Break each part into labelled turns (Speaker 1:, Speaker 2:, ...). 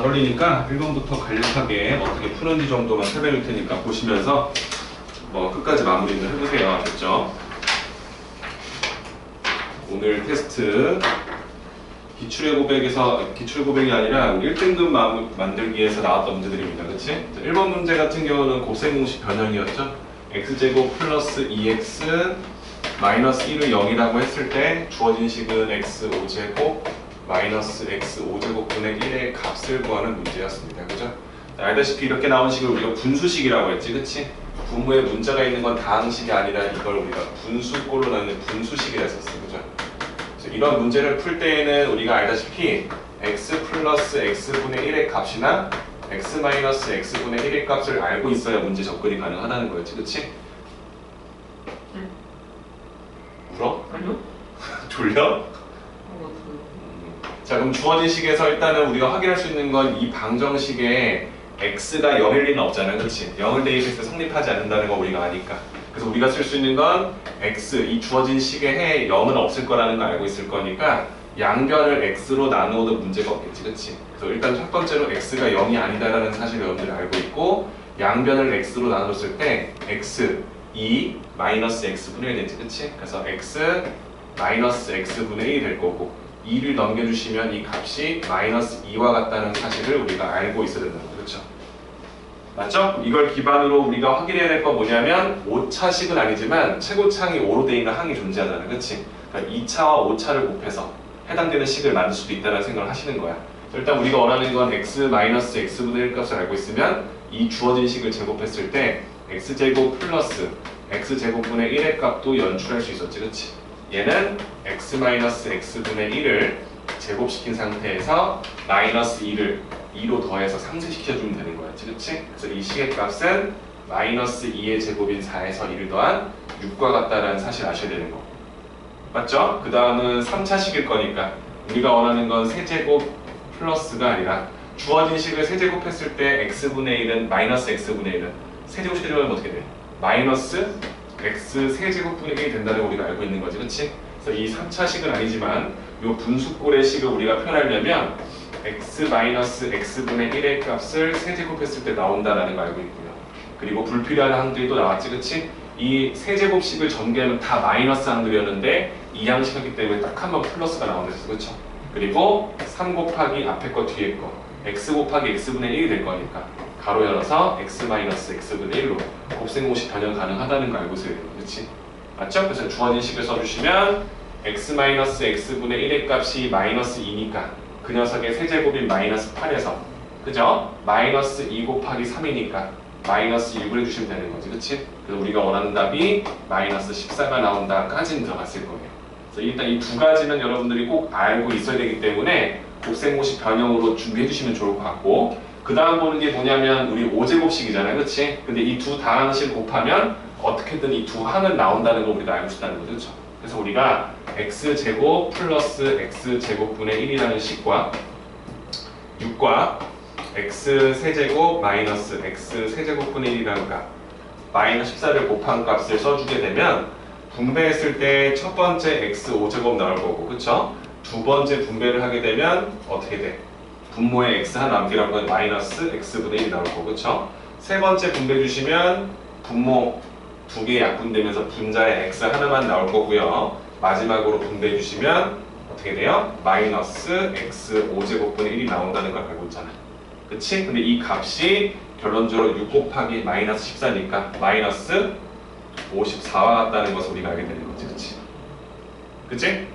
Speaker 1: 안 걸리니까 1번부터 간략하게 어떻게 푸는지 정도만 설명할 테니까 보시면서 뭐 끝까지 마무리를 해보세요. 아셨죠? 오늘 테스트 기출의 고백에서 기출 고백이 아니라 1등급 만들기에서 나왔던 문제들입니다. 그치? 1번 문제 같은 경우는 곱셈 공식 변형이었죠. x제곱 플러스 2x 마이너스 1을 0이라고 했을 때 주어진 식은 x5제곱 마이너스 x5제곱분의 1의 값을 구하는 문제였습니다. 그죠? 알다시피 이렇게 나온 식을 우리가 분수식이라고 했지. 그치? 분모에 문자가 있는 건 다항식이 아니라 이걸 우리가 분수꼴로 나누는 분수식이라 했었어요. 그죠? 그래서 이런 문제를 풀 때에는 우리가 알다시피 x 플러스 x분의 1의 값이나 x 마이너스 x분의 1의 값을 알고 있어야 문제 접근이 가능하다는 거였지. 그치?
Speaker 2: 응.
Speaker 1: 울어?
Speaker 2: 아니요.
Speaker 1: 졸려? 자, 그럼 주어진 식에서 일단은 우리가 확인할 수 있는 건 이 방정식에 x가 0일 리는 없잖아요. 그렇지? 0을 대입했을 때 성립하지 않는다는 거 우리가 아니까. 그래서 우리가 쓸 수 있는 건 x, 이 주어진 식에 해 0은 없을 거라는 거 알고 있을 거니까 양변을 x로 나누어도 문제가 없겠지. 그렇지? 그래서 일단 첫 번째로 x가 0이 아니다라는 사실을 여러분들이 알고 있고, 양변을 x로 나눴을 때 x 2 마이너스 x분의 1 되지. 그렇지? 그래서 x 마이너스 x분의 1이 될 거고, 2를 넘겨주시면 이 값이 마이너스 2와 같다는 사실을 우리가 알고 있어야 된다는 거죠. 그렇죠? 맞죠? 이걸 기반으로 우리가 확인해야 될 건 뭐냐면, 오차식은 아니지만 최고차항이 5로 되어 있는 항이 존재하잖아요. 그렇지? 그러니까 2차와 5차를 곱해서 해당되는 식을 만들 수도 있다는 생각을 하시는 거야. 일단 우리가 원하는 건 x 마이너스 x분의 1 값을 알고 있으면 이 주어진 식을 제곱했을 때 x제곱 플러스 x제곱분의 1의 값도 연출할 수 있었지. 그렇지? 얘는 x 마이너스 x분의 1을 제곱시킨 상태에서 마이너스 2를 2로 더해서 상쇄시켜주면 되는 거였지. 그치? 그래서 이 식의 값은 마이너스 2의 제곱인 4에서 1을 더한 6과 같다라는 사실 아셔야 되는 거. 맞죠? 그 다음은 3차식일 거니까 우리가 원하는 건 세제곱 플러스가 아니라 주어진 식을 세제곱했을 때 x분의 1은 마이너스 x분의 1은 세제곱시켜주면 어떻게 돼? 마이너스 x 세제곱분의 1이 된다는 걸 우리가 알고 있는 거지. 그치? 그래서 이 3차식은 아니지만 이 분수꼴의 식을 우리가 표현하려면 x 마이너스 x분의 1의 값을 세제곱했을 때 나온다라는 걸 알고 있고요. 그리고 불필요한 항들이 또 나왔지. 그치? 이 세제곱식을 전개하면 다 마이너스 항들이었는데 이 양식이기 때문에 딱 한 번 플러스가 나온다 했어. 그쵸? 그리고 3 곱하기 앞에 거 뒤에 거 x 곱하기 x분의 1이 될 거니까 가로 열어서 x 마이너스 x분의 1로 곱셈 공식 변형 가능하다는 거 알고 있어야 돼요. 그치? 맞죠? 그래서 주어진 식을 써주시면 x 마이너스 x분의 1의 값이 마이너스 2니까 그 녀석의 세제곱인 마이너스 8에서 그죠? 마이너스 2 곱하기 3이니까 마이너스 1을 해주시면 되는 거지. 그치? 그래서 우리가 원하는 답이 마이너스 14가 나온다까지는 들어갔을 거예요. 그래서 일단 이 두 가지는 여러분들이 꼭 알고 있어야 되기 때문에 곱셈 공식 변형으로 준비해 주시면 좋을 것 같고, 그 다음 보는 게 뭐냐면 우리 5제곱식이잖아요. 그치? 근데 이 두 다항식을 곱하면 어떻게든 이 두 항은 나온다는 걸 우리가 알고 있다는 거죠. 그렇죠? 그래서 우리가 x제곱 플러스 x제곱분의 1이라는 식과 6과 x세제곱 마이너스 x세제곱분의 1이라는 값 마이너스 14를 곱한 값을 써주게 되면 분배했을 때 첫 번째 x5제곱 나올 거고, 그쵸? 두 번째 분배를 하게 되면 어떻게 돼? 분모에 x 하나 남기라는 건 마이너스 x분의 1이 나올 거고, 그쵸? 세 번째 분배 주시면 분모 두 개 약분되면서 분자에 x 하나만 나올 거고요. 마지막으로 분배해 주시면 어떻게 돼요? 마이너스 x 5제곱분의 1이 나온다는 걸 알고 있잖아. 그치? 근데 이 값이 결론적으로 6 곱하기 마이너스 14니까 마이너스 54와 같다는 것을 우리가 알게 되는 거지. 그치? 그치?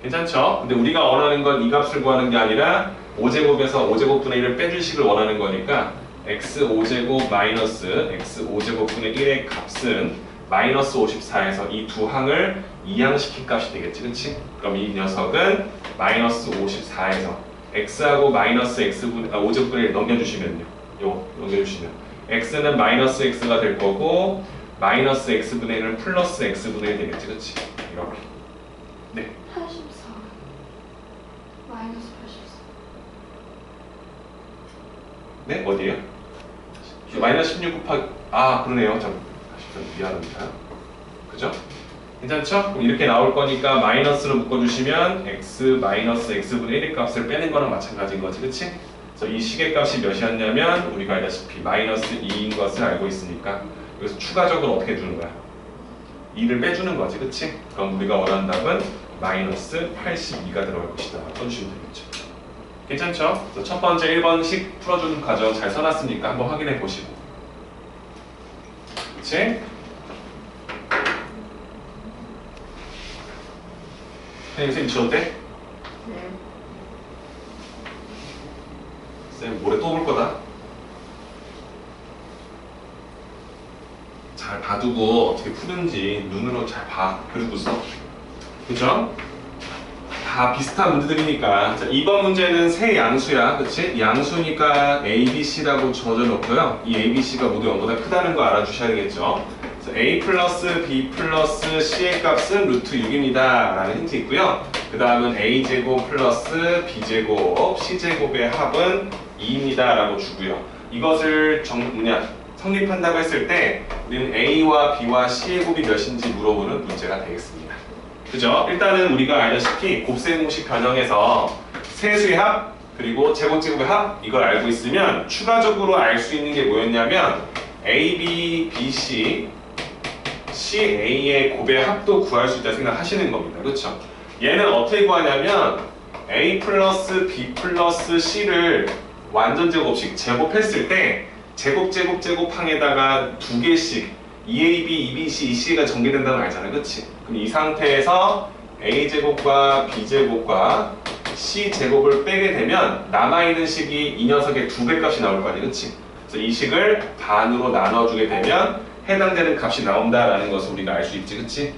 Speaker 1: 괜찮죠? 근데 우리가 원하는 건 이 값을 구하는 게 아니라 5제곱에서 5제곱분의 1을 빼줄 식을 원하는 거니까 x5제곱 마이너스 x5제곱분의 1의 값은 마이너스 54에서 이 두 항을 이항시킨 값이 되겠지. 그치? 그럼 이 녀석은 마이너스 54에서 x하고 마이너스 x분의 5제곱분의 1 넘겨주시면요. 요거 넘겨주시면 x는 마이너스 x가 될 거고 마이너스 x분의 1은 플러스 x분의 1 되겠지. 그치? 이렇게. 네.
Speaker 3: 84 마이너스 84
Speaker 1: 네? 어디에요? 마이너스 16 곱하기 그러네요. 좀 미안합니다. 그죠? 괜찮죠? 그럼 이렇게 나올 거니까 마이너스로 묶어주시면 x 마이너스 x분의 1의 값을 빼는 거랑 마찬가지인 거지. 그치? 그래서 이 식의 값이 몇이었냐면 우리가 알다시피 마이너스 2인 것을 알고 있으니까 여기서 추가적으로 어떻게 주는 거야? 2를 빼주는 거지, 그치? 그럼 우리가 원하는 답은 마이너스 82가 들어갈 것이다. 써주시면 되겠죠. 괜찮죠? 그래서 첫 번째 1번식 풀어주는 과정 잘 써놨으니까 한번 확인해 보시고. 그치? 선생님 지워도 돼?
Speaker 2: 네.
Speaker 1: 쌤 모레 또 볼 거다. 잘 봐두고 어떻게 푸는지 눈으로 잘 봐. 그리고 써. 그죠? 다 비슷한 문제들이니까. 자, 2번 문제는 세 양수야. 그치? 양수니까 A, B, C라고 적어 놓고요. 이 A, B, C가 모두 0보다 크다는 거 알아주셔야 되겠죠. 그래서 A 플러스 B 플러스 C의 값은 루트 6입니다. 라는 힌트 있고요. 그 다음은 A제곱 플러스 B제곱, C제곱의 합은 2입니다. 라고 주고요. 이것을 성립한다고 했을 때 우리는 A와 B와 C의 곱이 몇인지 물어보는 문제가 되겠습니다. 그죠? 일단은 우리가 알다시피 곱셈 공식 변형에서 세수의 합 그리고 제곱제곱의 합 이걸 알고 있으면 추가적으로 알 수 있는 게 뭐였냐면 AB, BC, CA의 곱의 합도 구할 수 있다 생각하시는 겁니다. 그렇죠? 얘는 어떻게 구하냐면 A 플러스 B 플러스 C를 완전 제곱식 제곱했을 때 제곱항에다가 두 개씩 EAB, EBC, EC가 전개된다는 거 알잖아요. 그치? 그럼 이 상태에서 A제곱과 B제곱과 C제곱을 빼게 되면 남아있는 식이 이 녀석의 두 배 값이 나올 거 아니에요. 그치? 그래서 이 식을 반으로 나눠주게 되면 해당되는 값이 나온다라는 것을 우리가 알 수 있지. 그치?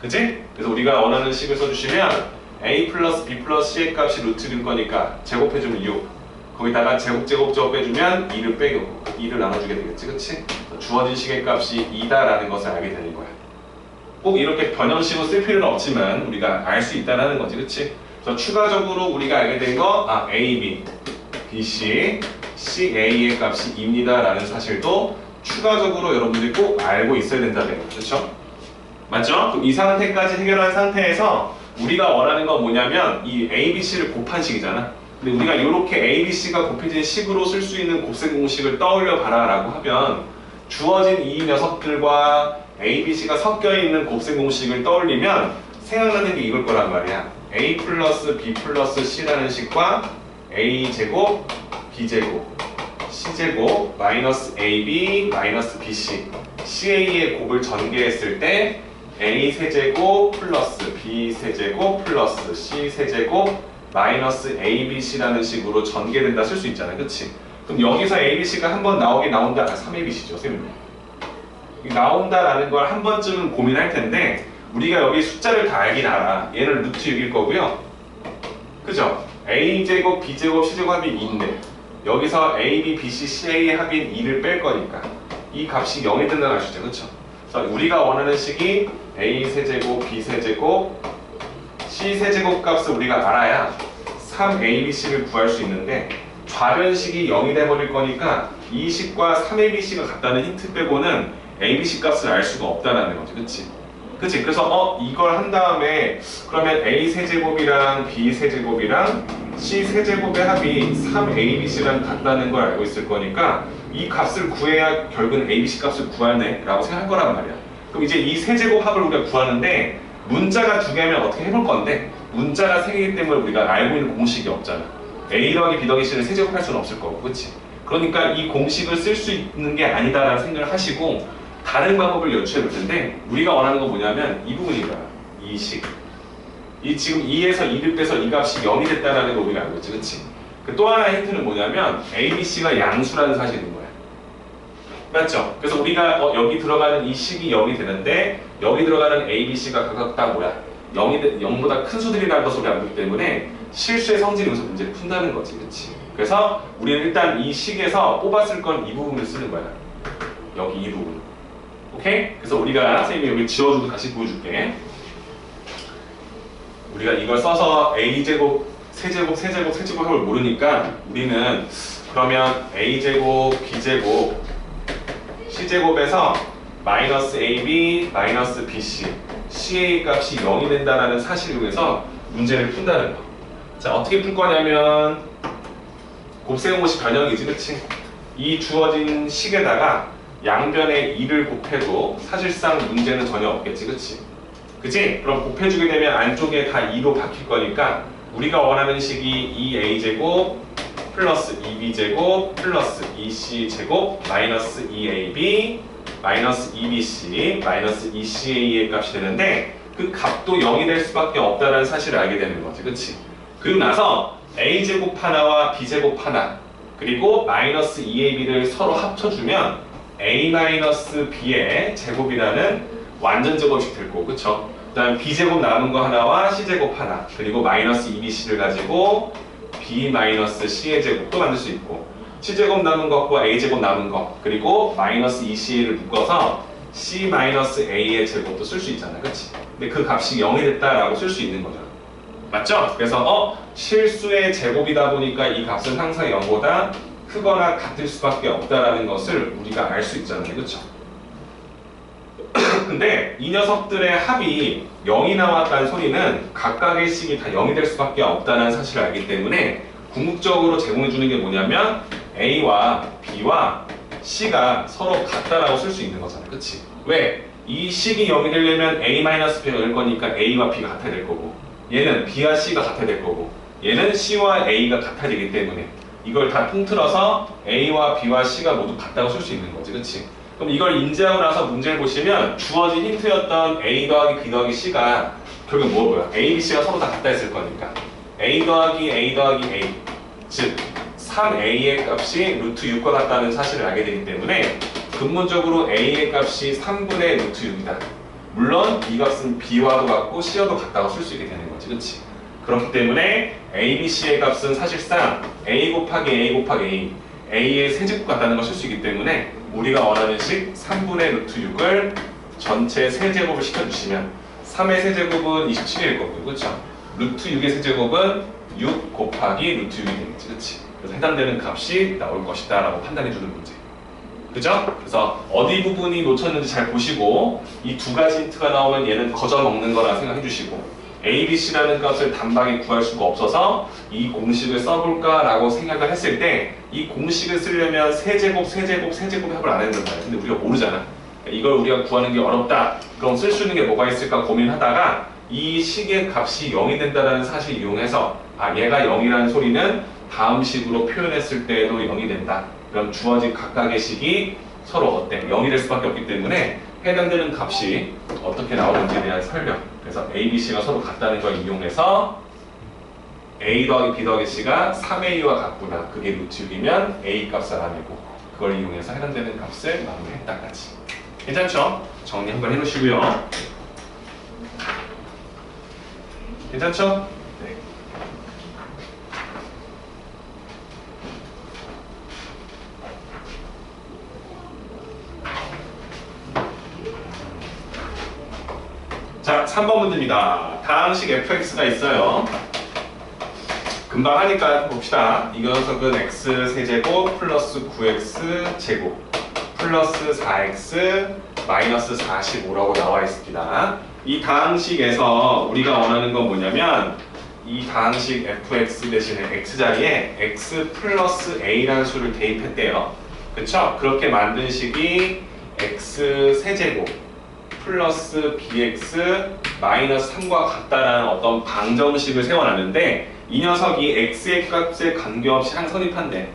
Speaker 1: 그치? 그래서 우리가 원하는 식을 써주시면 A 플러스 B 플러스 C의 값이 루트일 거니까 제곱해주면 6 거기다가 제곱 빼주면 2를 빼고 2를 나눠주게 되겠지. 그치? 주어진 식의 값이 2다라는 것을 알게 되는 거야. 꼭 이렇게 변형식으로 쓸 필요는 없지만 우리가 알 수 있다는 거지. 그치? 그래서 추가적으로 우리가 알게 된 거 A, B, B, C, C, A의 값이 2입니다 라는 사실도 추가적으로 여러분들이 꼭 알고 있어야 된다는 거죠. 그렇죠? 맞죠? 그럼 이 상태까지 해결한 상태에서 우리가 원하는 건 뭐냐면 이 A, B, C를 곱한 식이잖아. 근데 우리가 이렇게 A, B, C가 곱해진 식으로 쓸 수 있는 곱셈 공식을 떠올려 봐라 라고 하면 주어진 이 녀석들과 A, B, C가 섞여 있는 곱셈 공식을 떠올리면 생각나는 게 이걸 거란 말이야. A 플러스 B 플러스 C라는 식과 A제곱, B제곱, C제곱, 마이너스 AB, 마이너스 BC, CA의 곱을 전개했을 때 A 세제곱 플러스 B 세제곱 플러스 C 세제곱 마이너스 ABC라는 식으로 전개된다 쓸 수 있잖아요. 그치? 그럼 여기서 ABC가 한 번 나오긴 나온다. 3ABC죠. 선생님. 나온다라는 걸 한 번쯤은 고민할 텐데 우리가 여기 숫자를 다 알긴 알아. 얘는 루트 6일 거고요. 그죠? A제곱, B제곱, C제곱 합이 2인데 여기서 A, B, B, C, C의 합인 2를 뺄 거니까 이 값이 0이 된다는 걸 알 수 있죠. 그쵸? 그래서 우리가 원하는 식이 A 세제곱, B 세제곱, C 세제곱 값을 우리가 알아야 3ABC를 구할 수 있는데 좌변식이 0이 돼버릴 거니까 이 식과 3ABC가 같다는 힌트 빼고는 ABC 값을 알 수가 없다는 거지. 그치? 그치? 그래서 이걸 한 다음에 그러면 A 세제곱이랑 B 세제곱이랑 C 세제곱의 합이 3ABC랑 같다는 걸 알고 있을 거니까 이 값을 구해야 결국은 ABC 값을 구하네 라고 생각할 거란 말이야. 그럼 이제 이 세제곱 합을 우리가 구하는데 문자가 두 개면 어떻게 해볼 건데 문자가 세 개이기 때문에 우리가 알고 있는 공식이 없잖아. A 더하기 B 더하기 C를 세제곱할 수는 없을 거고. 그치? 그러니까 이 공식을 쓸 수 있는 게 아니다라는 생각을 하시고 다른 방법을 연출해 볼 텐데 우리가 원하는 건 뭐냐면 이 부분인 거야. 이 식. 이 지금 2에서 2를 빼서 이 값이 0이 됐다는 걸 우리가 알고 있지. 그치? 또 하나의 힌트는 뭐냐면 A, B, C가 양수라는 사실인 거야. 맞죠? 그래서 우리가 여기 들어가는 이 식이 0이 되는데 여기 들어가는 A, B, C가 각각 다 뭐야? 0보다 큰 수들이라는 것을 우리 알기 때문에 실수의 성질을 여기서 문제를 푼다는 거지. 그치? 그래서 우리는 일단 이 식에서 뽑았을 건 이 부분을 쓰는 거야. 여기 이 부분. 오케이? 그래서 우리가 선생님이 여기 지워주고 다시 보여줄게. 우리가 이걸 써서 A제곱, 세제곱을 모르니까 우리는 그러면 A제곱, B제곱, C제곱에서 마이너스 AB, 마이너스 BC, CA 값이 0이 된다는 사실을 위해서 문제를 푼다는 거. 자, 어떻게 풀 거냐면 곱셈은 곱이 변형이지, 그치? 이 주어진 식에다가 양변에 2를 곱해도 사실상 문제는 전혀 없겠지, 그치? 그치? 그럼 곱해주게 되면 안쪽에 다 2로 바뀔 거니까 우리가 원하는 식이 2a제곱 플러스 2b제곱 플러스 2c제곱 마이너스 2ab 마이너스 2bc 마이너스 2ca의 값이 되는데 그 값도 0이 될 수밖에 없다는 사실을 알게 되는 거지, 그치? 그리고 나서 a제곱 하나와 b제곱 하나 그리고 마이너스 2ab를 서로 합쳐주면 a 마이너스 b의 제곱이라는 완전 제곱식 될 거고, 그쵸? 그 다음 b제곱 남은 거 하나와 c제곱 하나 그리고 마이너스 2bc를 가지고 b 마이너스 c의 제곱도 만들 수 있고 c제곱 남은 것과 a제곱 남은 것 그리고 마이너스 2ca를 묶어서 c 마이너스 a의 제곱도 쓸 수 있잖아, 그치? 근데 그 값이 0이 됐다라고 쓸 수 있는 거잖아. 맞죠? 그래서 실수의 제곱이다 보니까 이 값은 항상 0보다 크거나 같을 수밖에 없다라는 것을 우리가 알 수 있잖아요, 그쵸? 근데 이 녀석들의 합이 0이 나왔다는 소리는 각각의 식이 다 0이 될 수밖에 없다는 사실을 알기 때문에 궁극적으로 제공해 주는 게 뭐냐면 A와 B와 C가 서로 같다라고 쓸 수 있는 거잖아, 그치? 왜? 이 식이 0이 되려면 A-B가 0일 거니까 A와 B가 같아야 될 거고 얘는 B와 C가 같아야 될 거고 얘는 C와 A가 같아야 되기 때문에 이걸 다 통틀어서 A와 B와 C가 모두 같다고 쓸 수 있는 거지, 그치? 그럼 이걸 인지하고 나서 문제를 보시면 주어진 힌트였던 A 더하기 B 더하기 C가 결국 뭐고요? A, B, C가 서로 다 같다 했을 거니까 A 더하기 A 더하기 A 즉 3A의 값이 루트 6과 같다는 사실을 알게 되기 때문에 근본적으로 A의 값이 3분의 루트 6이다. 물론 이 값은 B와도 같고 C와도 같다고 쓸 수 있게 되는 거지, 그치? 그렇기 때문에 A, B, C의 값은 사실상 A 곱하기 A 곱하기 A A의 세제곱 같다는 걸 쓸 수 있기 때문에 우리가 원하는 식 3분의 루트 6을 전체 세제곱을 시켜주시면 3의 세제곱은 27일 거고요, 그렇죠? 루트 6의 세제곱은 6 곱하기 루트 6이 되겠지, 그렇지? 그래서 해당되는 값이 나올 것이다 라고 판단해주는 문제, 그죠? 그래서 어디 부분이 놓쳤는지 잘 보시고 이 두 가지 힌트가 나오면 얘는 거저 먹는 거라 생각해 주시고 A, B, C라는 값을 단박에 구할 수가 없어서 이 공식을 써볼까 라고 생각을 했을 때 이 공식을 쓰려면 세제곱, 세제곱, 세제곱 합을 안 해야 된다. 근데 우리가 모르잖아. 이걸 우리가 구하는 게 어렵다. 그럼 쓸 수 있는 게 뭐가 있을까 고민하다가 이 식의 값이 0이 된다는 사실을 이용해서 얘가 0이라는 소리는 다음 식으로 표현했을 때에도 0이 된다. 그럼 주어진 각각의 식이 서로 어때? 0이 될 수밖에 없기 때문에 해당되는 값이 어떻게 나오는지에 대한 설명. 그래서 A, B, C가 서로 같다는 걸 이용해서 A 더하기 B 더하기 C가 3A와 같구나. 그게 루트 6이면 A 값 알아내고 그걸 이용해서 해당되는 값을 마무리했다까지. 괜찮죠? 정리 한번 해놓으시고요. 괜찮죠? 네. 자, 3번 문제입니다. 다항식 fx가 있어요. 금방 하니까 봅시다. 이 녀석은 x 세제곱 플러스 9x 제곱 플러스 4x 마이너스 45라고 나와 있습니다. 이 다항식에서 우리가 원하는 건 뭐냐면 이 다항식 fx 대신에 x 자리에 x 플러스 a라는 수를 대입했대요. 그쵸? 그렇게 만든 식이 x 세제곱 플러스 bx 마이너스 3과 같다라는 어떤 방정식을 세워놨는데 이 녀석이 x의 값에 관계없이 항선입한대.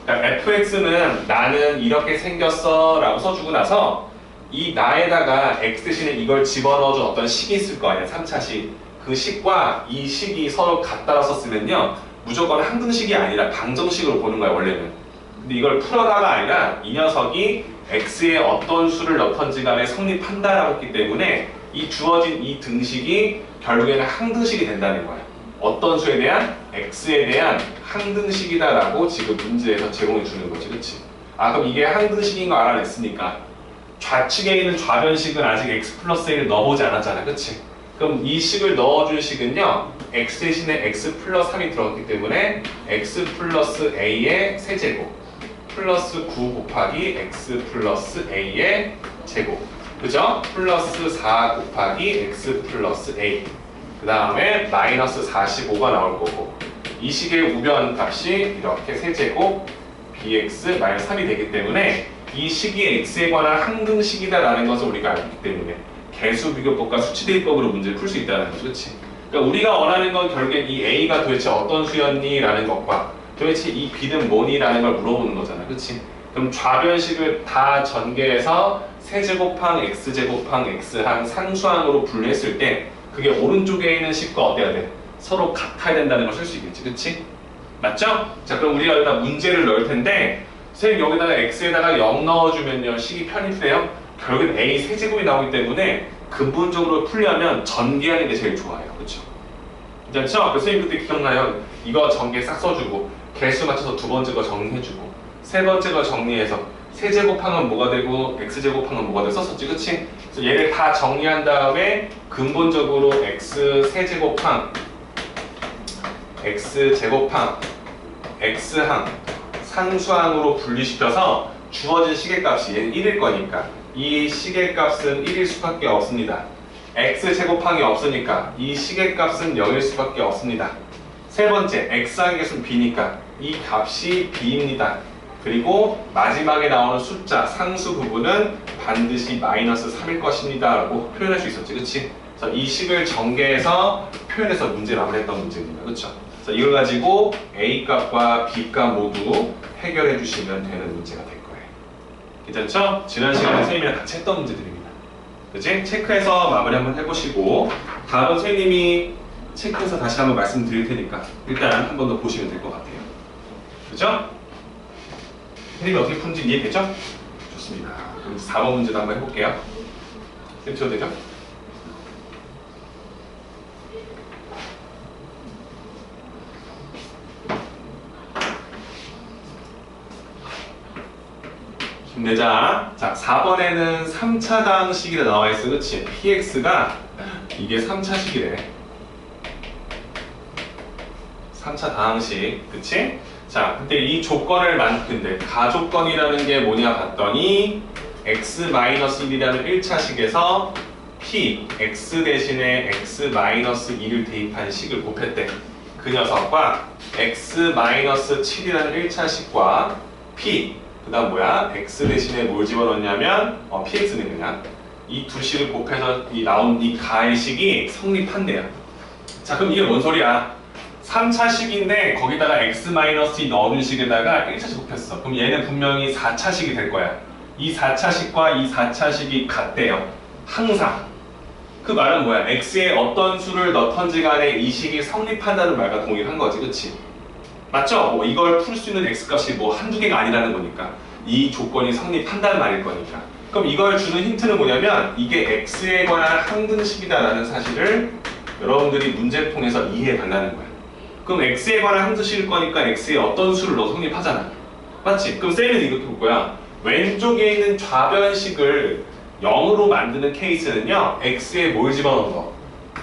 Speaker 1: 그러니까 fx는 나는 이렇게 생겼어 라고 써주고 나서 이 나에다가 x 대신에 이걸 집어넣어준 어떤 식이 있을 거 아니야, 3차식. 그 식과 이 식이 서로 같다라 썼으면요 무조건 항등식이 아니라 방정식으로 보는 거야, 원래는. 근데 이걸 풀어다가 아니라 이 녀석이 x에 어떤 수를 넣던지 간에 성립한다라고 했기 때문에 이 주어진 이 등식이 결국에는 항등식이 된다는 거야. 어떤 수에 대한? x에 대한 항등식이다라고 지금 문제에서 제공해 주는 거지, 그치? 그럼 이게 항등식인 거 알아냈으니까 좌측에 있는 좌변식은 아직 x 플러스 a를 넣어보지 않았잖아, 그치? 그럼 이 식을 넣어준 식은요 x 대신에 x 플러스 3이 들어갔기 때문에 x 플러스 a의 세제곱 플러스 9 곱하기 x 플러스 a의 제곱, 그죠? 플러스 4 곱하기 x 플러스 a 그 다음에 마이너스 45가 나올 거고 이 식의 우변 값이 이렇게 세제곱 bx 마이너스 3이 되기 때문에 이 식이 x에 관한 항등식이다라는 것을 우리가 알기 때문에 개수비교법과 수치대입법으로 문제를 풀 수 있다는 거죠. 그렇지? 그러니까 우리가 원하는 건 결국엔 이 a가 도대체 어떤 수였니? 라는 것과 도대체 이 b는 뭐니? 라는 걸 물어보는 거잖아. 그렇지? 그럼 좌변식을 다 전개해서 세제곱항 x제곱항 x항 상수항으로 분류했을 때 그게 오른쪽에 있는 식과 어때야 돼? 서로 같아야 된다는 걸 쓸 수 있겠지. 그치? 맞죠? 자, 그럼 우리가 여기다 문제를 넣을 텐데 선생님 여기다가 x에다가 0 넣어주면요 식이 편입돼요? 결국엔 a 세제곱이 나오기 때문에 근본적으로 풀려면 전개하는 게 제일 좋아요. 그쵸? 괜찮죠? 그래서 선생님 그때 기억나요? 이거 전개 싹 써주고 개수 맞춰서 두 번째 거 정리해주고 세 번째 거 정리해서 세제곱항은 뭐가 되고 x제곱항은 뭐가 되고 썼었지. 그치? 그래서 얘를 다 정리한 다음에 근본적으로 x세제곱항 x제곱항 x항 상수항으로 분리시켜서 주어진 시계값이 얘는 1일 거니까 이 시계값은 1일 수밖에 없습니다. x제곱항이 없으니까 이 시계값은 0일 수밖에 없습니다. 세 번째 x항의 개수는 b니까 이 값이 b입니다. 그리고 마지막에 나오는 숫자 상수 부분은 반드시 마이너스 3일 것입니다 라고 표현할 수 있었지. 그치? 그래서 이 식을 전개해서 표현해서 문제를 마무리했던 문제입니다. 그쵸? 그래서 이걸 가지고 a 값과 b 값 모두 해결해 주시면 되는 문제가 될 거예요. 괜찮죠? 지난 시간에 선생님이랑 같이 했던 문제들입니다. 그치? 체크해서 마무리 한번 해보시고 다음은 선생님이 체크해서 다시 한번 말씀드릴 테니까 일단 한 번 더 보시면 될 것 같아요. 그죠? 선생님이 어떻게 푸는지 이해되죠? 좋습니다. 그럼 4번 문제도 한번 해볼게요. 선생님 쳐도 되죠? 힘내자. 자, 4번에는 3차당식이라 나와있어. 그치? px가 이게 3차식이래. 3차 다항식. 그치? 자, 근데 이 조건을 근데 가조건이라는 게 뭐냐 봤더니 x-1이라는 1차식에서 p, x 대신에 x-1을 대입한 식을 곱했대. 그 녀석과 x-7이라는 1차식과 p, 그 다음 뭐야? x 대신에 뭘 집어넣냐면 px는 그냥 이 두 식을 곱해서 나온 이 가의식이 성립한대요. 자, 그럼 이게 뭔 소리야? 3차식인데 거기다가 x-2 넣은 식에다가 1차식 곱했어. 그럼 얘는 분명히 4차식이 될 거야. 이 4차식과 이 4차식이 같대요. 항상. 그 말은 뭐야? x에 어떤 수를 넣던지 간에 이 식이 성립한다는 말과 동일한 거지. 그치? 맞죠? 뭐 이걸 풀 수 있는 x값이 뭐 한두 개가 아니라는 거니까. 이 조건이 성립한다는 말일 거니까. 그럼 이걸 주는 힌트는 뭐냐면 이게 x에 관한 항등식이다라는 사실을 여러분들이 문제를 통해서 이해해 달라는 거야. 그럼 x에 관한 함수식일 거니까 x에 어떤 수를 넣어서 성립하잖아. 맞지? 그럼 쌤은 이렇게 볼 거야. 왼쪽에 있는 좌변식을 0으로 만드는 케이스는요. x에 뭘 집어넣는 거?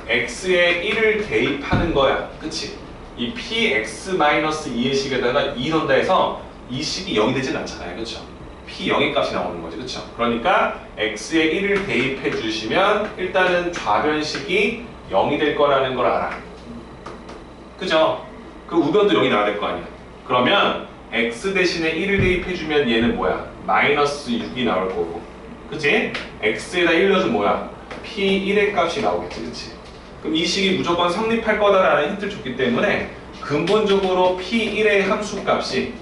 Speaker 1: x에 1을 대입하는 거야. 그치? 이 px-2의 식에다가 2 넣는다 해서 이 식이 0이 되진 않잖아요. 그쵸? p 0의 값이 나오는 거지. 그쵸? 그러니까 x에 1을 대입해 주시면 일단은 좌변식이 0이 될 거라는 걸 알아. 그죠? 그 우변도 0이 나와야 될 거 아니야. 그러면 x 대신에 1을 대입해주면 얘는 뭐야? 마이너스 6이 나올 거고. 그치? x에다 1 넣어주면 뭐야? p1의 값이 나오겠지. 그치? 그럼 이 식이 무조건 성립할 거다라는 힌트를 줬기 때문에 근본적으로 p1의 함수값이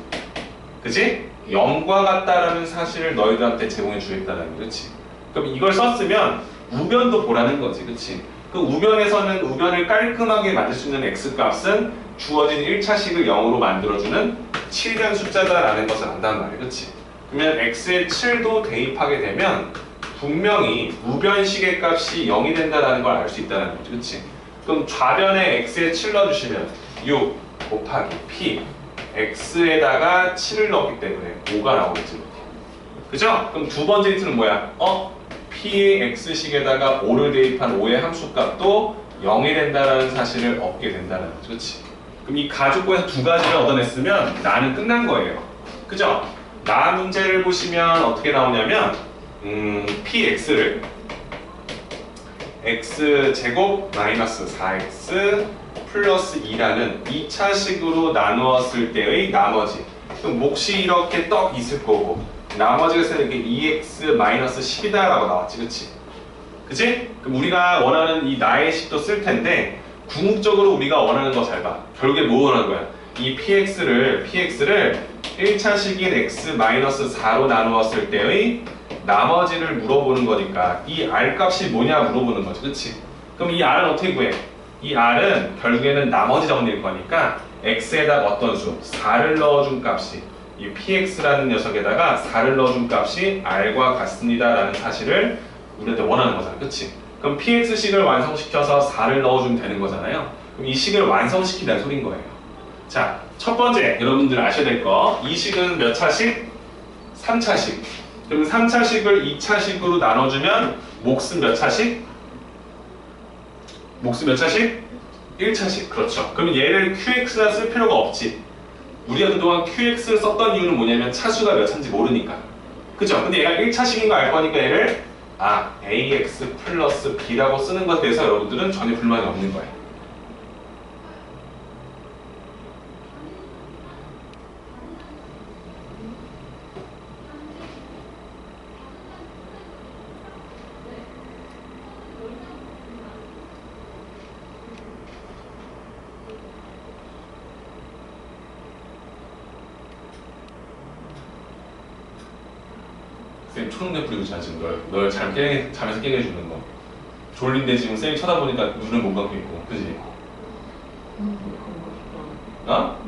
Speaker 1: 그치? 0과 같다라는 사실을 너희들한테 제공해 주겠다는 거지. 그치? 그럼 이걸 썼으면 우변도 보라는 거지. 그치? 그 우변에서는 우변을 깔끔하게 만들 수 있는 x값은 주어진 1차식을 0으로 만들어주는 7이라는 숫자다라는 것을 안단 말이야. 그치? 그러면 x에 7도 대입하게 되면 분명히 우변식의 값이 0이 된다는 걸 알 수 있다는 거지. 그치? 그럼 좌변에 x에 7 넣어주시면 6 곱하기 p x에다가 7을 넣었기 때문에 5가 나오겠지. 그죠? 그럼 두 번째 힌트는 뭐야? p의 x식에다가 5를 대입한 5의 함수값도 0이 된다는 사실을 얻게 된다는 거죠. 그치? 그럼 이 가족권에서 두 가지를 얻어냈으면 나는 끝난 거예요. 그죠? 나 문제를 보시면 어떻게 나오냐면 px를 x제곱 마이너스 4x 플러스 2라는 2차식으로 나누었을 때의 나머지. 그럼 몫이 이렇게 떡 있을 거고 나머지가 쓰는 게 2x 마이너스 10이다 라고 나왔지. 그치? 그치? 그럼 우리가 원하는 이 나의 식도 쓸 텐데 궁극적으로 우리가 원하는 거 잘 봐. 결국에 뭐 원하는 거야? 이 px를 1차식인 x 마이너스 4로 나누었을 때의 나머지를 물어보는 거니까 이 r 값이 뭐냐 물어보는 거지. 그치? 그럼 이 r은 어떻게 구해? 이 r은 결국에는 나머지 정리일 거니까 x에다가 어떤 수? 4를 넣어준 값이 이 px라는 녀석에다가 4를 넣어준 값이 r과 같습니다 라는 사실을 우리한테 원하는 거잖아. 그치? 그럼 px식을 완성시켜서 4를 넣어주면 되는 거잖아요. 그럼 이 식을 완성시키라는 소린 거예요. 자, 첫 번째 여러분들 아셔야 될 거, 이 식은 몇 차식? 3차식. 그럼 3차식을 2차식으로 나눠주면 몫은 몇 차식? 몫은 몇 차식? 1차식. 그렇죠. 그럼 얘를 qx나 쓸 필요가 없지. 우리가 그동안 qx를 썼던 이유는 뭐냐면 차수가 몇 차인지 모르니까. 그죠? 근데 얘가 1차식인 거 알 거니까 얘를 ax 플러스 b라고 쓰는 것에 대해서 여러분들은 전혀 불만이 없는 거예요. 쌤 초능력 부리고 있잖아 지금 널 잠에서 깨게 해주는 거. 졸린데 지금 쌤이 쳐다보니까 눈을 못 감고 있고, 그지? 어?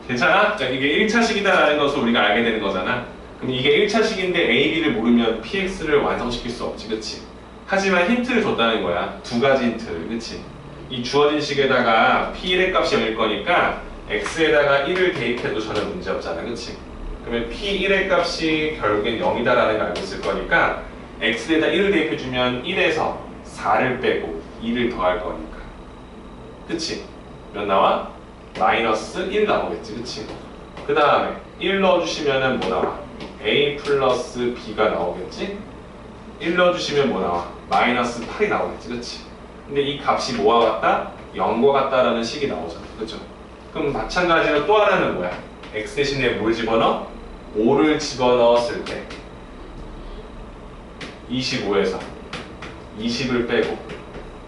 Speaker 1: 괜찮아? 자, 이게 1차식이다라는 것을 우리가 알게 되는 거잖아. 그럼 이게 1차식인데 A, B를 모르면 PX를 완성시킬 수 없지, 그치? 하지만 힌트를 줬다는 거야. 두 가지 힌트를, 그치? 이 주어진 식에다가 P1의 값이 0일 거니까 x에다가 1을 대입해도 전혀 문제 없잖아. 그치? 그러면 p1의 값이 결국엔 0이다라는 걸 알고 있을 거니까 x에다 1을 대입해주면 1에서 4를 빼고 2를 더할 거니까. 그치? 몇 나와? 마이너스 1 나오겠지. 그치? 그 다음에 1 넣어주시면 뭐 나와? a 플러스 b가 나오겠지? 1 넣어주시면 뭐 나와? 마이너스 8이 나오겠지. 그치? 근데 이 값이 뭐와 같다? 0과 같다라는 식이 나오잖아. 그쵸? 그럼 마찬가지로 또 하나는 뭐야? x 대신에 뭘 집어넣어? 5를 집어넣었을 때 25에서 20을 빼고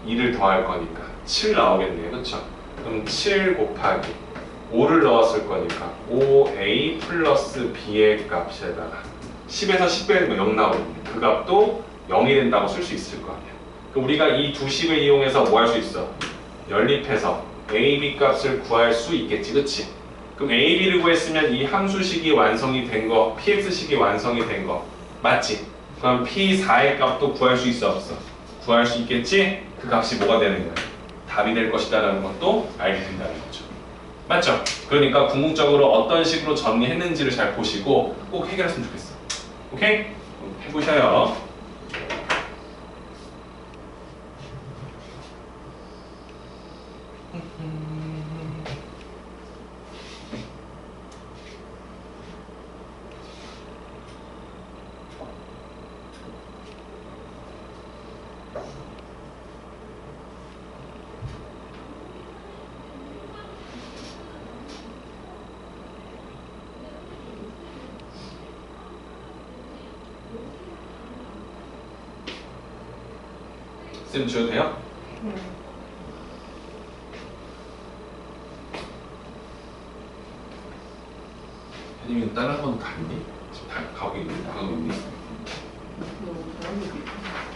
Speaker 1: 2를 더할 거니까 7 나오겠네요. 그쵸? 그럼 7 곱하기 5를 넣었을 거니까 5a 플러스 b의 값에다가 10에서 10 빼는 거 0 나오겠네. 그 값도 0이 된다고 쓸 수 있을 거 아니야. 그럼 우리가 이 두 식을 이용해서 뭐 할 수 있어? 연립해서 a, b 값을 구할 수 있겠지. 그치? 그럼 a, b를 구했으면 이 함수식이 완성이 된 거, px식이 완성이 된 거 맞지? 그럼 p4의 값도 구할 수 있어 없어? 구할 수 있겠지? 그 값이 뭐가 되는 거야? 답이 될 것이다 라는 것도 알게 된다는 거죠. 맞죠? 그러니까 궁극적으로 어떤 식으로 정리했는지를 잘 보시고 꼭 해결했으면 좋겠어. 오케이? 해보셔요. 쌤 지워도 돼요? 혜님이 다른 학원 갔니? 지금 다 가고 있니? 나가고 있니?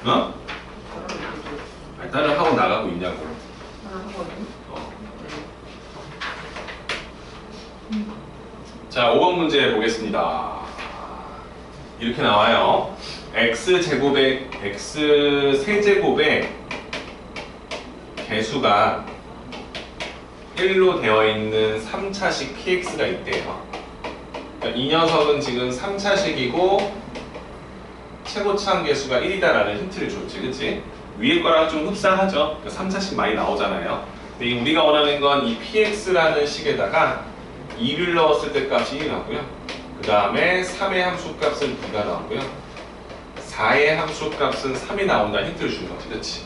Speaker 1: 어? 아니, 다른 학원 나가고 있냐고. 자, 5번 문제 보겠습니다. 이렇게 나와요. x제곱의 x 세제곱의 개수가 1로 되어 있는 3차식 px가 있대요. 그러니까 이 녀석은 지금 3차식이고 최고차항 개수가 1이다라는 힌트를 줬지, 그치? 위에 거랑 좀 흡사하죠? 3차식 많이 나오잖아요. 근데 우리가 원하는 건 이 px라는 식에다가 2를 넣었을 때 값이 1이 나오고요. 그 다음에 3의 함수 값은 b가 나오고요. 4의 함수값은 3이 나온다는 힌트를 주는 거지, 그치?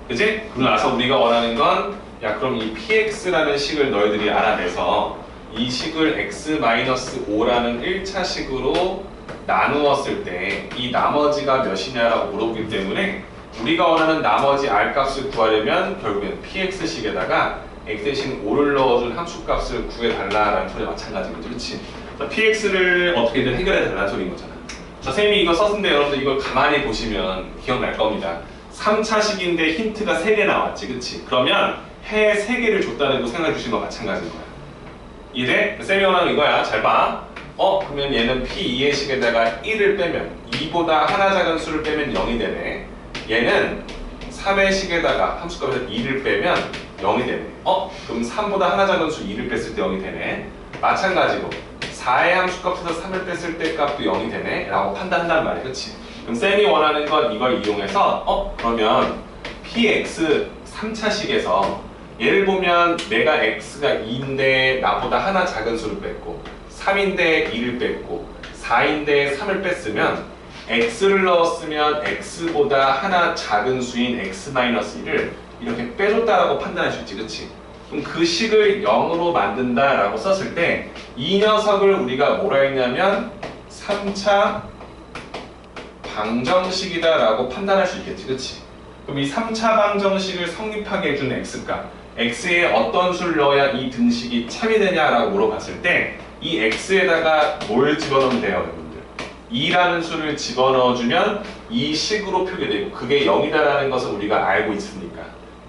Speaker 1: 그치? 그러고 나서 우리가 원하는 건, 야, 그럼 이 px라는 식을 너희들이 알아내서 이 식을 x-5라는 1차 식으로 나누었을 때 이 나머지가 몇이냐라고 물어보기 때문에 우리가 원하는 나머지 r 값을 구하려면 결국엔 px식에다가 x 대신 5를 넣어준 함수값을 구해달라라는 소리와 마찬가지인 거지, 그치? px를 어떻게든 해결해달라는 소리인 거잖아. 자, 쌤이 이거 썼는데 여러분들 이걸 가만히 보시면 기억날 겁니다. 3차식인데 힌트가 3개 나왔지, 그치? 그러면 해 3개를 줬다는 거 생각해 주신 거 마찬가지인 거야. 이래? 쌤이 원하는 이거야. 잘 봐. 그러면 얘는 P2의 식에다가 1을 빼면 2보다 하나 작은 수를 빼면 0이 되네. 얘는 3의 식에다가 함수값에서 2를 빼면 0이 되네. 그럼 3보다 하나 작은 수 2를 뺐을 때 0이 되네. 마찬가지로 4의 함수값에서 3을 뺐을 때 값도 0이 되네 라고 판단한단 말이야, 그치? 그럼 쌤이 원하는 건 이걸 이용해서 그러면 px 3차식에서 얘를 보면 내가 x가 2인데 나보다 하나 작은 수를 뺐고 3인데 2를 뺐고 4인데 3을 뺐으면 x를 넣었으면 x보다 하나 작은 수인 x-1을 이렇게 빼줬다라고 판단할 수 있지, 그치? 그럼 그 식을 0으로 만든다라고 썼을 때 이 녀석을 우리가 뭐라 했냐면 3차 방정식이다라고 판단할 수 있겠지, 그치? 그럼 이 3차 방정식을 성립하게 해준 x값, x에 어떤 수를 넣어야 이 등식이 참이 되냐라고 물어봤을 때 이 x에다가 뭘 집어넣으면 돼요, 여러분들? 2라는 수를 집어넣어주면 이 식으로 표기되고 그게 0이다라는 것을 우리가 알고 있으니까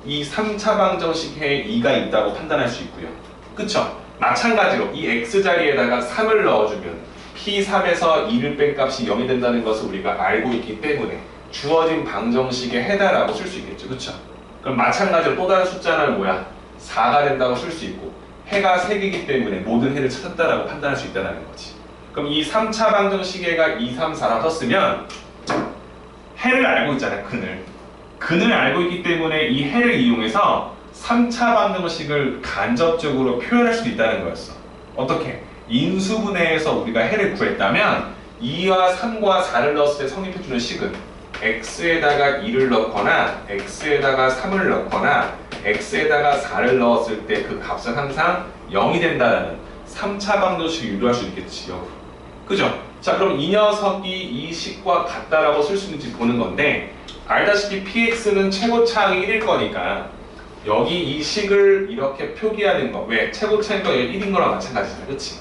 Speaker 1: 이 3차 방정식에 2가 있다고 판단할 수 있고요. 그쵸? 마찬가지로 이 x 자리에다가 3을 넣어주면 P3에서 2를 뺀 값이 0이 된다는 것을 우리가 알고 있기 때문에 주어진 방정식에 해다라고 쓸 수 있겠죠. 그쵸? 그럼 마찬가지로 또 다른 숫자는 뭐야? 4가 된다고 쓸 수 있고 해가 3개이기 때문에 모든 해를 찾았다라고 판단할 수 있다는 거지. 그럼 이 3차 방정식에가 2, 3, 4라고 썼으면 해를 알고 있잖아요. 근을 알고 있기 때문에 이 해를 이용해서 3차 방정식을 간접적으로 표현할 수도 있다는 거였어. 어떻게? 인수분해에서 우리가 해를 구했다면 2와 3과 4를 넣었을 때 성립해주는 식은 x에다가 2를 넣거나 x에다가 3을 넣거나 x에다가 4를 넣었을 때 그 값은 항상 0이 된다는 3차 방정식을 유도할 수 있겠지요. 그죠? 자, 그럼 이 녀석이 이 식과 같다라고 쓸 수 있는지 보는 건데 알다시피 px는 최고차항이 1일 거니까 여기 이 식을 이렇게 표기하는 거 왜? 최고차니까 1인 거랑 마찬가지잖아, 그치?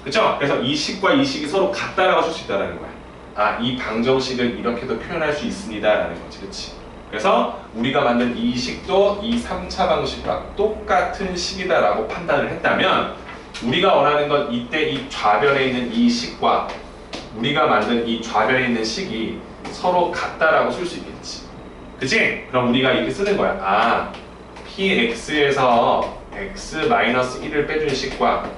Speaker 1: 그쵸? 그래서 이 식과 이 식이 서로 같다라고 쓸 수 있다는 거야. 이 방정식을 이렇게도 표현할 수 있습니다 라는 거지, 그치? 그래서 우리가 만든 이 식도 이 3차 방식과 똑같은 식이다 라고 판단을 했다면 우리가 원하는 건 이때 이 좌변에 있는 이 식과 우리가 만든 이 좌변에 있는 식이 서로 같다라고 쓸 수 있겠지. 그치? 그럼 우리가 이렇게 쓰는 거야. px에서 x-1을 빼준 식과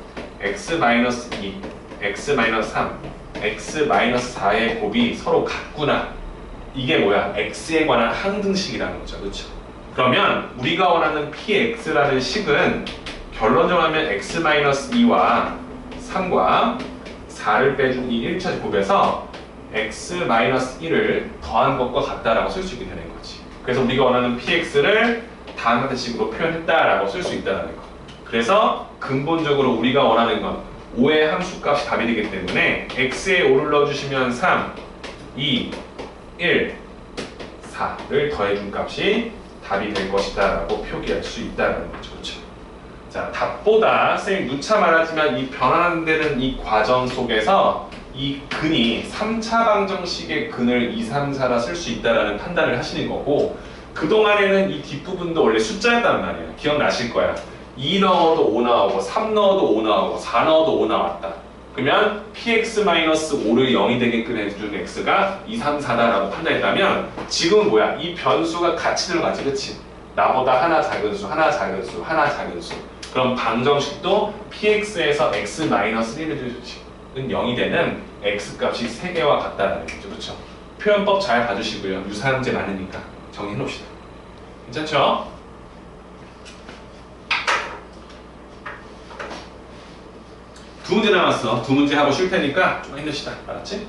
Speaker 1: x-2, x-3, x-4의 곱이 서로 같구나. 이게 뭐야? x에 관한 항등식이라는 거죠. 그렇죠? 그러면 우리가 원하는 px라는 식은 결론적으로 하면 x-2와 3과 4를 빼준 이 1차 곱에서 x-1을 더한 것과 같다라고 쓸 수 있게 되는 거지. 그래서 우리가 원하는 px를 다음 같은 식으로 표현했다라고 쓸 수 있다는 거. 그래서 근본적으로 우리가 원하는 건 5의 함수값이 답이 되기 때문에 x에 5를 넣어주시면 3, 2, 1, 4를 더해준 값이 답이 될 것이다 라고 표기할 수 있다는 거죠. 그렇죠? 자, 답보다 쌤이 누차 말하지만 이 변환되는 이 과정 속에서 이 근이 3차 방정식의 근을 2, 3, 4라 쓸 수 있다는 판단을 하시는 거고 그동안에는 이 뒷부분도 원래 숫자였단 말이에요. 기억나실 거야. 2 넣어도 5 나오고 3 넣어도 5 나오고 4 넣어도 5 나왔다. 그러면 px-5를 0이 되게끔 해준 x가 2, 3, 4다라고 판단했다면 지금은 뭐야? 이 변수가 같이 들어가지, 그치? 나보다 하나 작은 수, 하나 작은 수, 하나 작은 수. 그럼 방정식도 px에서 x-1을 은 0이 되는 x값이 3개와 같다는 거죠. 그렇죠? 표현법 잘 봐주시고요. 유사한 문제 많으니까 정리해 놓읍시다. 괜찮죠? 두 문제 남았어. 두 문제 하고 쉴 테니까 좀 힘내시다. 알았지?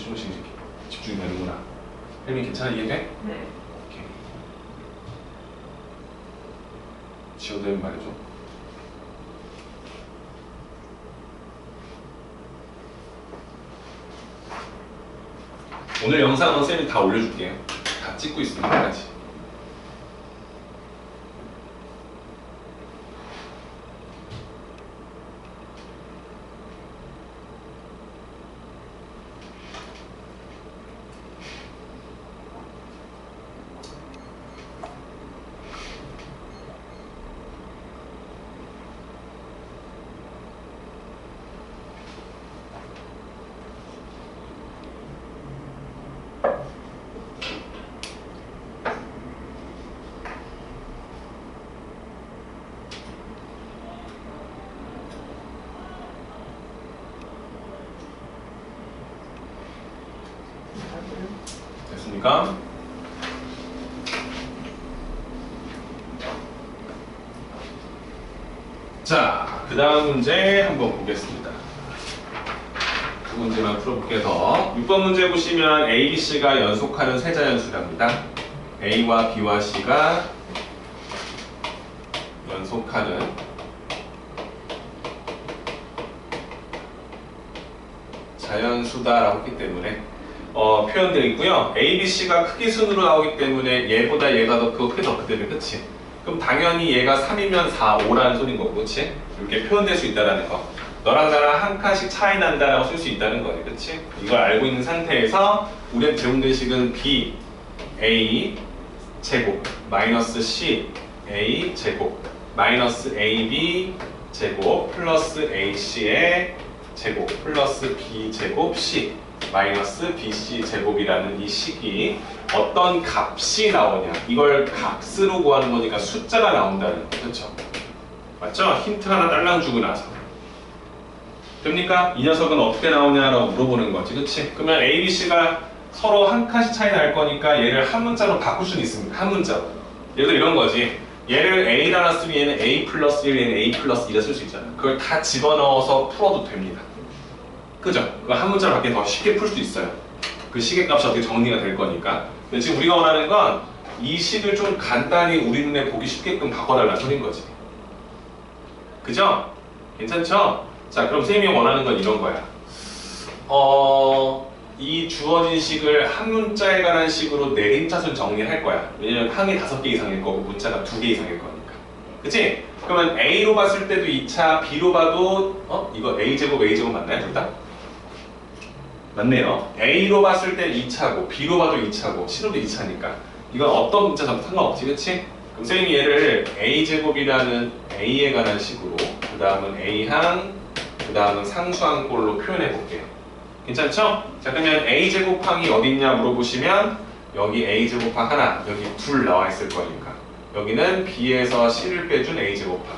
Speaker 1: 조금씩 집중이 되는구나. 혜민 괜찮아? 이해돼?
Speaker 2: 네.
Speaker 1: 오케이. 지워되면 말해줘. 오늘 영상은 쌤이 다 올려줄게요. 다 찍고 있으면 끝까지. 됐습니까? 자, 그 다음 문제 한번 보겠습니다. 두 문제만 풀어볼게요. 더 6번 문제 보시면 A, B, C가 연속하는 세자연수랍니다. A와 B와 C가 연속하는 자연수다라고 했기 때문에 표현되어 있고요. A, B, C가 크기 순으로 나오기 때문에 얘보다 얘가 더 크고 크게 더 크대요. 그치? 그럼 당연히 얘가 3이면 4, 5라는 소린 거고, 그치? 이렇게 표현될 수 있다는 거. 너랑 나랑 한 칸씩 차이 난다라고 쓸 수 있다는 거지, 그치? 이걸 알고 있는 상태에서 우리의 제공된 식은 B, A 제곱 마이너스 C, A 제곱 마이너스 AB 제곱 플러스 AC의 제곱 플러스 B 제곱 C 마이너스 BC 제곱이라는 이 식이 어떤 값이 나오냐, 이걸 값으로 구하는 거니까 숫자가 나온다는 거, 그렇죠? 맞죠? 힌트 하나 딸랑 주고 나서 됩니까? 이 녀석은 어떻게 나오냐라고 물어보는 거지, 그렇지? 그러면 A, B, C가 서로 한 칸씩 차이 날 거니까 얘를 한 문자로 바꿀 수는 있습니다. 한 문자로. 예를 들어 이런 거지. 얘를 A라나 쓰면 얘는 A 플러스 1, 얘는 A 플러스 2라 쓸 수 있잖아. 그걸 다 집어넣어서 풀어도 됩니다. 그죠? 그거 한 문자로 밖에 더 쉽게 풀 수 있어요. 그 식의 값이 어떻게 정리가 될 거니까. 근데 지금 우리가 원하는 건 이 식을 좀 간단히 우리 눈에 보기 쉽게끔 바꿔달라는 소린 거지. 그죠? 괜찮죠? 자, 그럼 선생님이 원하는 건 이런 거야. 이 주어진 식을 한 문자에 관한 식으로 내림차순 정리할 거야. 왜냐면 항이 5개 이상일 거고 문자가 2개 이상일 거니까. 그치? 그러면 A로 봤을 때도 2차, B로 봐도 이거 A제곱, A제곱 맞나요? 둘 다? 맞네요. A로 봤을 때 2차고 B로 봐도 2차고 C로도 2차니까 이건 어떤 문자도 상관없지, 그치? 그럼 선생님이 얘를 A제곱이라는 A에 관한 식으로 그 다음은 A항, 그 다음은 상수항 꼴로 표현해 볼게요. 괜찮죠? 자, 그러면 A제곱항이 어디 있냐 물어보시면 여기 A제곱항 하나, 여기 둘 나와 있을 거니까 여기는 B에서 C를 빼준 A제곱항,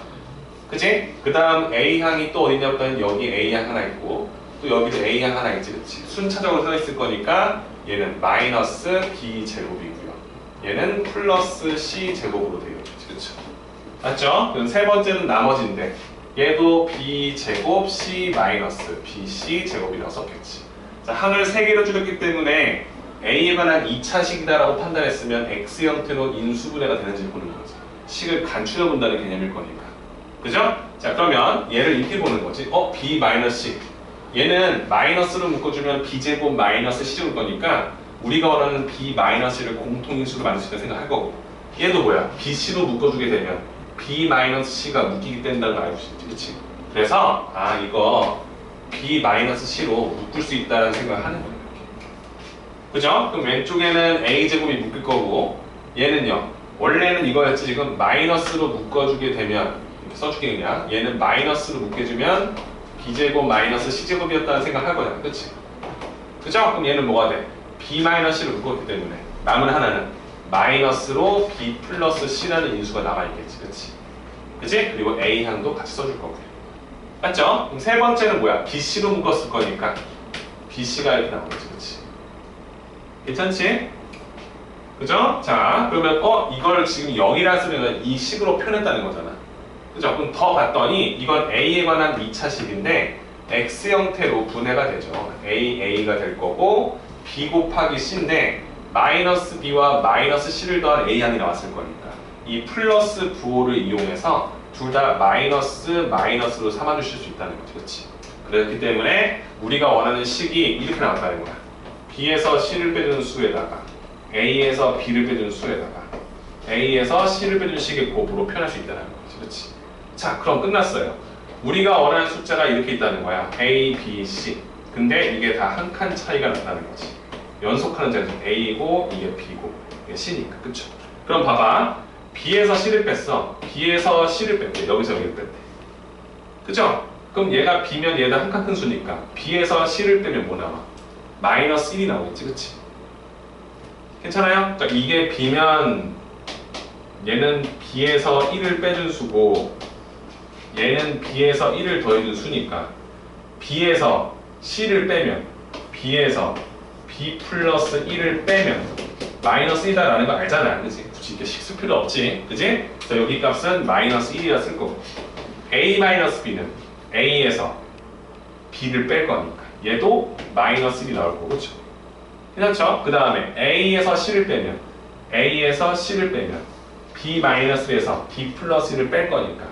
Speaker 1: 그치? 그 다음 A항이 또 어디 있냐면 여기 A항 하나 있고 또 여기도 A항 하나 있지, 그치? 순차적으로 써 있을 거니까 얘는 마이너스 B제곱이고요, 얘는 플러스 C제곱으로 되어 있지, 그쵸? 맞죠? 그럼 세 번째는 나머지인데 얘도 B제곱 C 마이너스 BC 제곱이라고 썼겠지. 자, 항을 3개로 줄였기 때문에 A에 관한 2차식이다라고 판단했으면 X 형태로 인수분해가 되는지 보는 거지. 식을 간추려 본다는 개념일 거니까. 그죠? 자, 그러면 얘를 이렇게 보는 거지. B 마이너스 C. 얘는 마이너스로 묶어주면 B제곱 마이너스 C제곱 거니까 우리가 원하는 B 마이너스를 공통인수로 만들 수 있다고 생각할 거고, 얘도 뭐야? BC로 묶어주게 되면 B-C가 묶이게 된다는 걸 알고 있지, 그치? 그래서 이거 B-C로 묶을 수 있다는 생각을 하는 거예요. 그죠? 그럼 왼쪽에는 A제곱이 묶일 거고 얘는요, 원래는 이거였지, 지금 마이너스로 묶어주게 되면 이렇게 써주게 그냥 얘는 마이너스로 묶여주면 B제곱 마이너스 C제곱이었다는 생각을 할 거잖아, 그치? 그죠? 그럼 얘는 뭐가 돼? B-C로 묶었기 때문에 남은 하나는 마이너스로 B 플러스 C라는 인수가 남아있겠지, 그치? 그치? 그리고 A항도 같이 써줄 거고요. 맞죠? 그럼 세 번째는 뭐야? BC로 묶었을 거니까 BC가 이렇게 나오겠지, 그치? 괜찮지? 그죠? 자, 그러면 이걸 지금 0이라 쓰면 이 식으로 표현했다는 거잖아. 그죠? 그럼 더 봤더니 이건 A에 관한 2차식인데 x 형태로 분해가 되죠. a가 될 거고 b 곱하기 c인데 마이너스 b와 마이너스 c를 더한 a항이 나왔을 거니까 이 플러스 부호를 이용해서 둘 다 마이너스로 삼아주실 수 있다는 거죠. 그렇지? 그렇기 때문에 우리가 원하는 식이 이렇게 나왔다는 거야. b에서 c를 빼준 수에다가 a에서 b를 빼준 수에다가 a에서 c를 빼준 식의 곱으로 표현할 수 있다는 거지. 그렇지? 자, 그럼 끝났어요. 우리가 원하는 숫자가 이렇게 있다는 거야. a, b, c. 근데 이게 다 한 칸 차이가 난다는 거지. 연속하는 자리죠. a고 이게 b고 이게 c니까. 그쵸? 그럼 봐봐. b에서 c를 뺐어. b에서 c를 뺐대. 여기서 여기를 뺐대. 그죠? 그럼 얘가 b면 얘다 한 칸 큰 수니까 b에서 c를 빼면 뭐 나와? 마이너스 1이 나오겠지. 그치? 괜찮아요? 그러니까 이게 b면 얘는 b에서 1을 빼준 수고 얘는 b에서 1을 더해준 수니까 b에서 c를 빼면 b에서 b 플러스 1을 빼면 마이너스 1이다라는 거 알잖아. 그치? 굳이 이렇게 식 쓸 필요 없지. 그치? 그래서 여기 값은 마이너스 1이라 쓸 거고 a 마이너스 b는 a에서 b를 뺄 거니까 얘도 마이너스 1이 나올 거고. 그쵸? 괜찮죠? 그 다음에 a에서 c를 빼면 b 마이너스에서 b 플러스 1을 뺄 거니까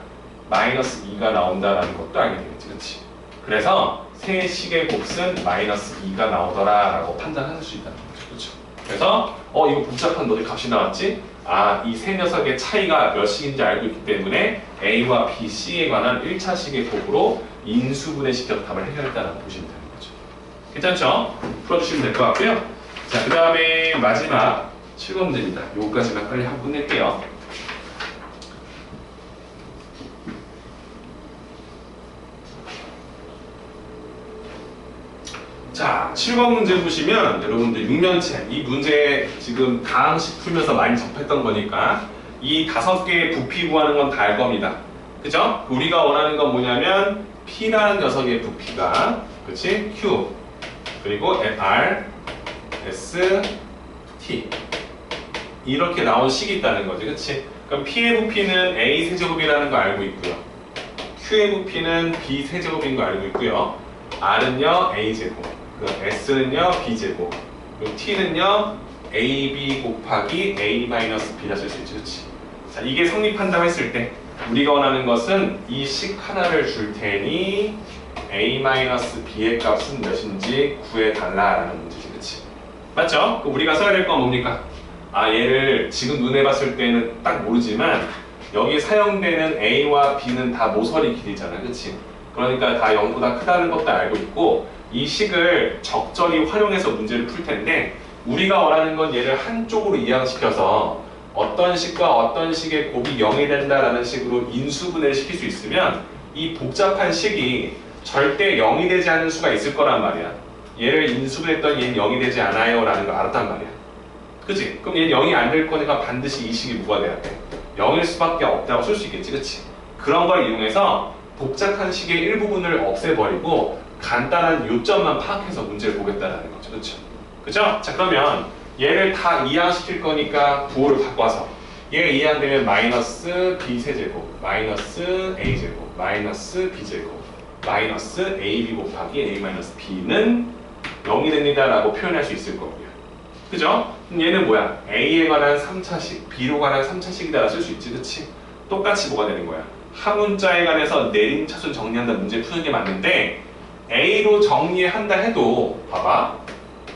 Speaker 1: 마이너스 2가 나온다라는 것도 알게 되겠지. 그치? 그래서 세 식의 곱은 마이너스 2가 나오더라 라고 판단할 수 있다는 거죠. 그렇죠? 그래서 이거 복잡한 너희 값이 나왔지? 아, 이 세 녀석의 차이가 몇 식인지 알고 있기 때문에 A와 B, C에 관한 1차 식의 곱으로 인수분해시켜서 답을 해결했다는 보시면 되는 거죠. 괜찮죠? 풀어주시면 될 것 같고요. 자, 그 다음에 마지막 7번 문제입니다. 요거까지만 빨리 하고 끝낼게요. 자, 7번 문제 보시면 여러분들 6년체 이 문제 지금 다항식 풀면서 많이 접했던 거니까 이 5개의 부피 구하는 건 다 알 겁니다. 그죠? 우리가 원하는 건 뭐냐면 P라는 녀석의 부피가 그치? Q 그리고 R, S, T 이렇게 나온 식이 있다는 거지. 그치? 그럼 P의 부피는 A 세제곱이라는 거 알고 있고요. Q의 부피는 B 세제곱인 거 알고 있고요. R은요 A 제곱, S는요 B 제곱, 그리고 T는요 AB 곱하기 A 마이너스 B라 쓸 수 있지. 그치? 자, 이게 성립한다고 했을 때 우리가 원하는 것은 이 식 하나를 줄 테니 A 마이너스 B의 값은 몇인지 구해달라라는 문제지. 그치? 맞죠? 그럼 우리가 써야 될 건 뭡니까? 아, 얘를 지금 눈에 봤을 때는 딱 모르지만 여기 사용되는 A와 B는 다 모서리 길이잖아. 그치? 그러니까 다 0보다 크다는 것도 알고 있고 이 식을 적절히 활용해서 문제를 풀 텐데 우리가 원하는 건 얘를 한쪽으로 이항시켜서 어떤 식과 어떤 식의 곱이 0이 된다라는 식으로 인수분해를 시킬 수 있으면 이 복잡한 식이 절대 0이 되지 않는 수가 있을 거란 말이야. 얘를 인수분했더니 얘는 0이 되지 않아요 라는 걸 알았단 말이야. 그치? 그럼 얘는 0이 안 될 거니까 반드시 이 식이 뭐가 돼야 돼? 0일 수밖에 없다고 쓸 수 있겠지. 그치? 그런 걸 이용해서 복잡한 식의 일부분을 없애버리고 간단한 요점만 파악해서 문제를 보겠다는 거죠. 그렇죠? 그죠? 자, 그러면 얘를 다 이항시킬 거니까 부호를 바꿔서 얘가 이항되면 마이너스 b세제곱, 마이너스 a제곱, 마이너스 b제곱, 마이너스 ab 곱하기 a 마이너스 b는 0이 됩니다 라고 표현할 수 있을 거고요. 그죠? 그럼 얘는 뭐야? a에 관한 3차식, b로 관한 3차식이다 쓸 수 있지. 그치? 똑같이 뭐가 되는 거야? 한 문자에 관해서 내림차순 정리한다 문제 푸는 게 맞는데 A로 정리한다 해도 봐봐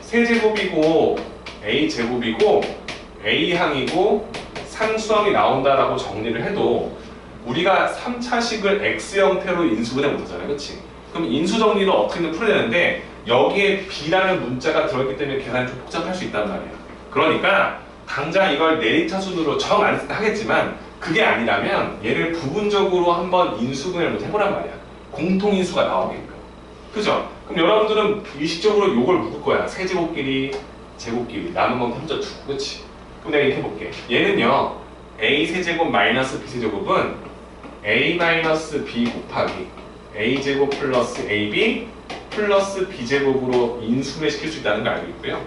Speaker 1: 세제곱이고 A제곱이고 A항이고 상수항이 나온다라고 정리를 해도 우리가 3차식을 X 형태로 인수분해 못하잖아요. 그치? 그럼 인수 정리를 어떻게든 풀어야 되는데 여기에 B라는 문자가 들어있기 때문에 계산이 좀 복잡할 수 있단 말이야. 그러니까 당장 이걸 내림차순으로 정 안 하겠지만 그게 아니라면 얘를 부분적으로 한번 인수분해를 한번 해보란 말이야. 공통인수가 나오게끔. 그죠? 그럼 여러분들은 의식적으로 요걸 묶을 거야. 세제곱끼리, 제곱끼리. 남은 건 혼자 두고. 그치? 그럼 내가 이렇게 해볼게. 얘는요. A 세제곱 마이너스 B 세제곱은 A 마이너스 B 곱하기 A 제곱 플러스 AB 플러스 B 제곱으로 인수분해 시킬 수 있다는 걸 알고 있고요.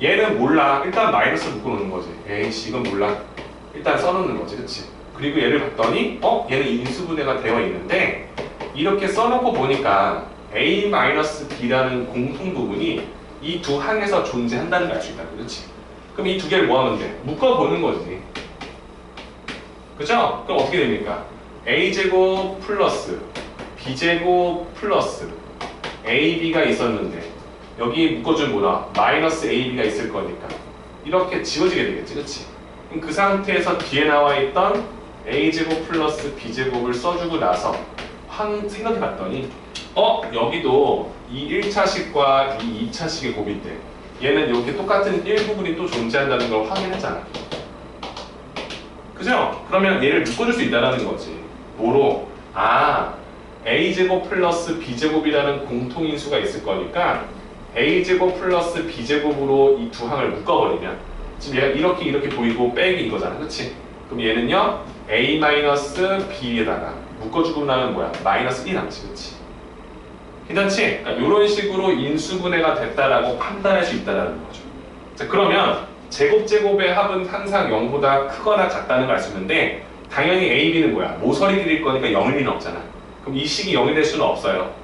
Speaker 1: 얘는 몰라. 일단 마이너스 묶어놓는 거지. 에이씨 이건 몰라. 일단 써놓는 거지. 그치? 그리고 얘를 봤더니 얘는 인수분해가 되어 있는데 이렇게 써놓고 보니까 a-b라는 공통 부분이 이 두 항에서 존재한다는 걸 알 수 있다. 그렇지? 그럼 이 두 개를 뭐 하면 돼? 묶어보는 거지. 그죠? 그럼 어떻게 됩니까? a제곱 플러스 b제곱 플러스 ab가 있었는데 여기 묶어준 뭐다? 마이너스 ab가 있을 거니까 이렇게 지워지게 되겠지. 그렇지? 그럼 그 상태에서 뒤에 나와 있던 a제곱 플러스 b제곱을 써주고 나서 생각해 봤더니 여기도 이 1차식과 이 2차식의 곱인데 얘는 이렇게 똑같은 일부분이 또 존재한다는 걸 확인했잖아. 그죠? 그러면 얘를 묶어줄 수 있다는 거지. 뭐로? a제곱 플러스 b제곱이라는 공통인수가 있을 거니까 a제곱 플러스 b제곱으로 이 두 항을 묶어버리면 지금 얘가 이렇게 보이고 빼기 이거잖아. 그치? 그럼 얘는요 a 마이너스 b에다가 묶어주고 나면 뭐야? 마이너스 1 남지. 그치? 괜찮지? 그러니까 이런 식으로 인수분해가 됐다라고 판단할 수 있다는 거죠. 자, 그러면 제곱의 합은 항상 0보다 크거나 같다는 걸 알 수 있는데 당연히 a, b는 뭐야? 모서리끼리일 거니까 0일 리는 없잖아. 그럼 이 식이 0이 될 수는 없어요.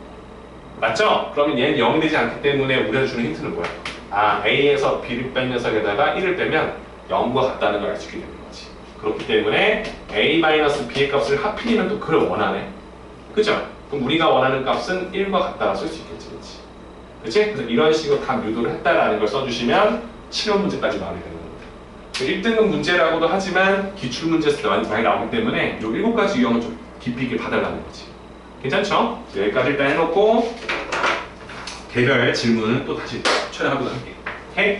Speaker 1: 맞죠? 그러면 얘는 0이 되지 않기 때문에 우리가 주는 힌트는 뭐야? a에서 b를 뺀 녀석에다가 1을 빼면 0과 같다는 걸 알 수 있게 되는 거지. 그렇기 때문에 a-b의 값을 하필이면 또 그걸 원하네. 그죠? 그럼 우리가 원하는 값은 1과 같다고 쓸 수 있겠지. 그치? 그치? 그래서 이런 식으로 다 유도를 했다라는 걸 써주시면 실험 문제까지 나오게 되는 겁니다. 1등급 문제라고도 하지만 기출문제에서 많이 나오기 때문에 이 7가지 유형을 좀 깊이 있게 봐달라는 거지. 괜찮죠? 여기까지 일단 해놓고 개별 질문은 또 다시 촬영하도록 할게요. 오케이?